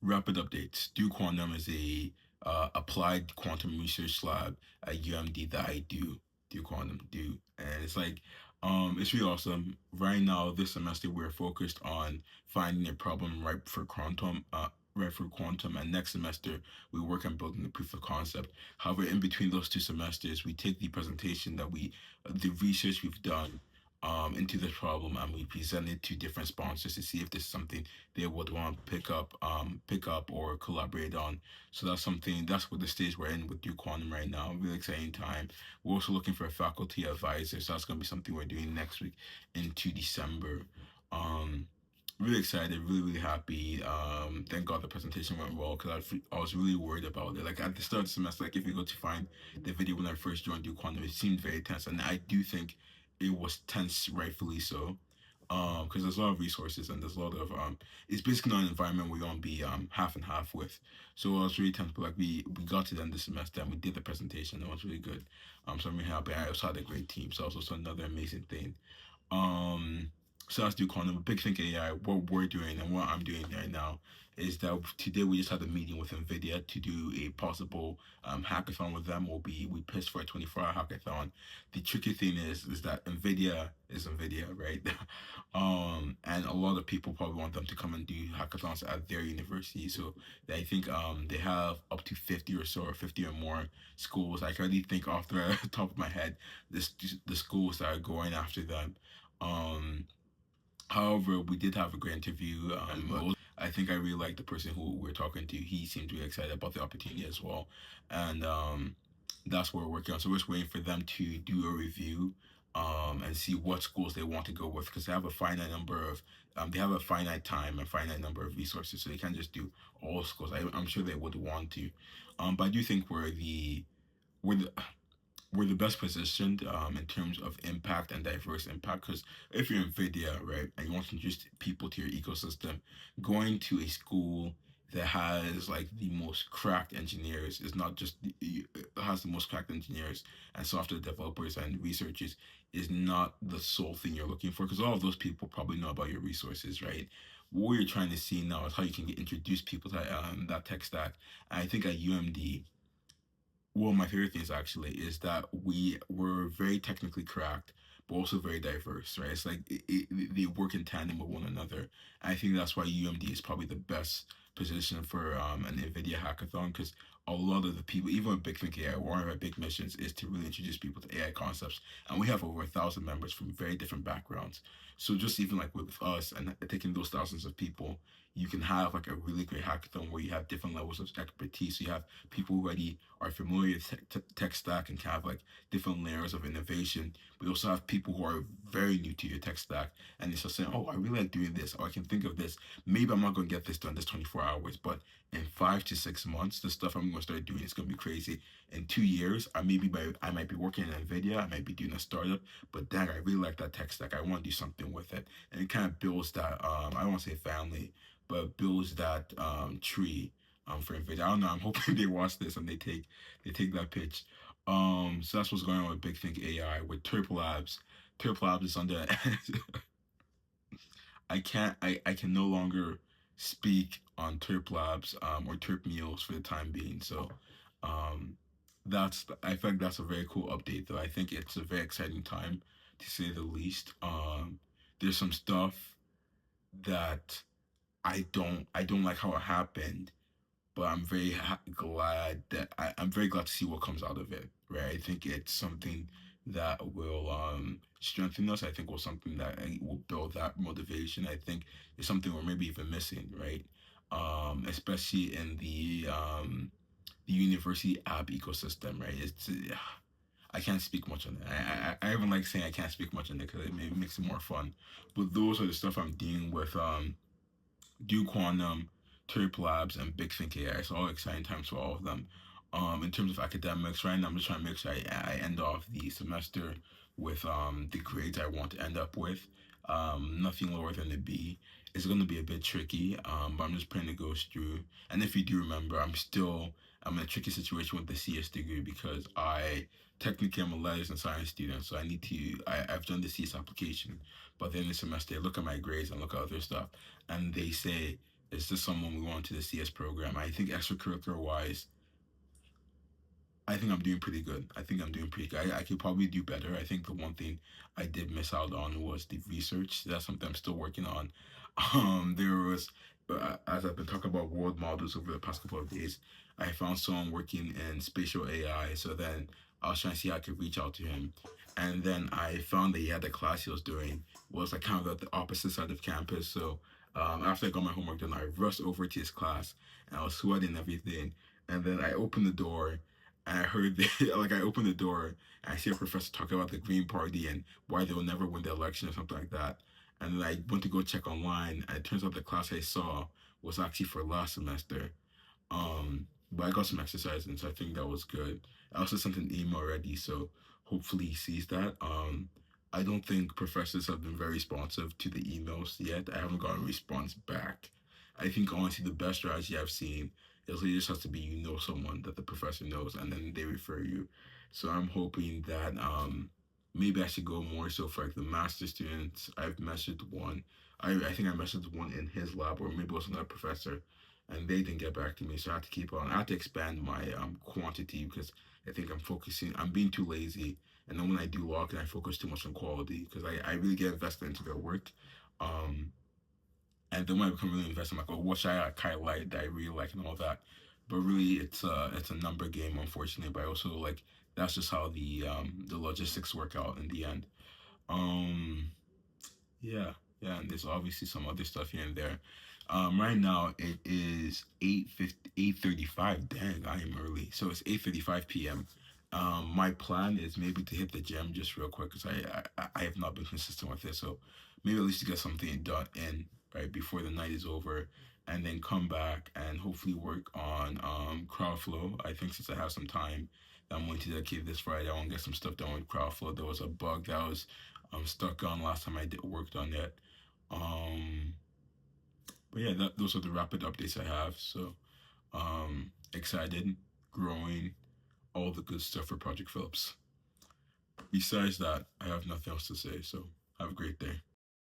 Rapid updates. Duke Quantum is a applied quantum research lab at UMD that I do. Duke Quantum do, and it's really awesome. Right now, this semester, we're focused on finding a problem ripe for quantum. Right for quantum, and next semester we work on building the proof of concept. However, in between those two semesters, we take the presentation the research we've done into this problem, and we present it to different sponsors to see if this is something they would want to pick up or collaborate on. So that's what the stage we're in with Duke Quantum right now. Really exciting time. We're also looking for a faculty advisor, so that's gonna be something we're doing next week into December. Um, Really excited, really happy. Thank God the presentation went well because I was really worried about it. Like at the start of the semester, like if you go to find the video when I first joined Duke Quantum, it seemed very tense, and I do think it was tense, rightfully so. Because there's a lot of resources and there's a lot of it's basically not an environment we're gonna be half and half with. So I was really tense, but like we got to the end of the semester and we did the presentation. It was really good. So I'm really happy. I also had a great team, so that was also another amazing thing. Um, so that's do quantum. Big Think AI. What we're doing and what I'm doing right now is that today we just had a meeting with NVIDIA to do a possible hackathon with them. We pitched for a 24-hour hackathon. The tricky thing is that NVIDIA is NVIDIA, right? And a lot of people probably want them to come and do hackathons at their university. So I think they have up to 50 or so, or 50 or more schools. I can already think off the top of my head the schools that are going after them. Um, However, we did have a great interview. I think I really like the person who we're talking to. He seemed really excited about the opportunity as well, and that's what we're working on. So we're just waiting for them to do a review, and see what schools they want to go with because they have a finite time and finite number of resources, so they can't just do all schools. I'm sure they would want to, but I do think we're the we're the best positioned in terms of impact and diverse impact because if you're NVIDIA, right, and you want to introduce people to your ecosystem, going to a school that has like the most cracked engineers is not just has the most cracked engineers and software developers and researchers is not the sole thing you're looking for because all of those people probably know about your resources, right? What you're trying to see now is how you can introduce people to that tech stack. And I think at UMD, one of my favorite things actually is that we were very technically correct, but also very diverse, right? It's like they work in tandem with one another. I think that's why UMD is probably the best position for an NVIDIA hackathon because a lot of the people, even with Big Think AI, one of our big missions is to really introduce people to AI concepts. And we have over 1,000 members from very different backgrounds. So just even like with us and taking those thousands of people, you can have like a really great hackathon where you have different levels of expertise. So you have people who already are familiar with tech stack and can have like different layers of innovation. We also have people who are very new to your tech stack and they start saying, "Oh, I really like doing this. Or I can think of this. Maybe I'm not going to get this done this 24 hours, but in 5 to 6 months, the stuff I'm going to start doing is going to be crazy. In 2 years, I might be working in Nvidia. I might be doing a startup, but dang, I really like that tech stack. I want to do something with it, and it kind of builds that. I don't want to say family, but builds that tree for Nvidia. I don't know. I'm hoping they watch this and they take that pitch. So that's what's going on with Big Think AI with Terp Labs. Terp Labs is under. I can no longer speak on Terp Labs or Terp Meals for the time being. So um, I think that's a very cool update though. I think it's a very exciting time to say the least. There's some stuff that I don't like how it happened, but I'm very glad to see what comes out of it. Right, I think it's something that will strengthen us. I think will something that will build that motivation. I think it's something we're maybe even missing, right? Especially in the university app ecosystem, right? I can't speak much on it. I even like saying I can't speak much on it because it makes it more fun. But those are the stuff I'm dealing with. Do Quantum, Terp Labs, and Big Think AI. So all exciting times for all of them. In terms of academics, right now I'm just trying to make sure I end off the semester with the grades I want to end up with. Nothing lower than a B. It's going to be a bit tricky, but I'm just praying it goes through. And if you do remember, I'm in a tricky situation with the CS degree because I technically am a letters and science student, so I've done the CS application, but then the semester I look at my grades and look at other stuff and they say Is this someone we want to the CS program? I think extracurricular wise, I think I'm doing pretty good. I think I'm doing pretty good. I could probably do better. I think the one thing I did miss out on was the research. That's something I'm still working on. There was, as I've been talking about world models over the past couple of days, I found someone working in spatial AI. So then I was trying to see how I could reach out to him. And then I found that he had the class he was doing was like kind of at the opposite side of campus. So after I got my homework done, I rushed over to his class and I was sweating and everything. And then I opened the door and I heard like I opened the door and I see a professor talking about the Green Party and why they will never win the election or something like that. And then I went to go check online, and it turns out the class I saw was actually for last semester. But I got some exercise, and so I think that was good. I also sent an email already, so hopefully he sees that. I don't think professors have been very responsive to the emails yet. I haven't gotten a response back. I think honestly the best strategy I've seen is it just has to be you know someone that the professor knows, and then they refer you. So I'm hoping that maybe I should go more so for like the master students. I've messaged one. I think I messaged one in his lab, or maybe it was another professor, and they didn't get back to me. So I have to keep on. I have to expand my quantity because I think I'm focusing. I'm being too lazy, and then when I do log in, I focus too much on quality because I really get invested into their work. Um, and then when I become really invested, I'm like, oh, what should I highlight that I really like and all that. But really, it's a number game, unfortunately. But I also like that's just how the logistics work out in the end. Um, yeah, yeah, and there's obviously some other stuff here and there. Right now it is 8:35. Dang, I am early. So it's 8:35 p.m. My plan is maybe to hit the gym just real quick because I have not been consistent with it. So maybe at least to get something done in right before the night is over, and then come back and hopefully work on Crowdflow. I think since I have some time, I'm going to dedicate this Friday. I want to get some stuff done with Crowdflow. There was a bug that was stuck on last time worked on it. Um, but yeah, those are the rapid updates I have. So excited, growing, all the good stuff for Project Phillips. Besides that, I have nothing else to say. So have a great day.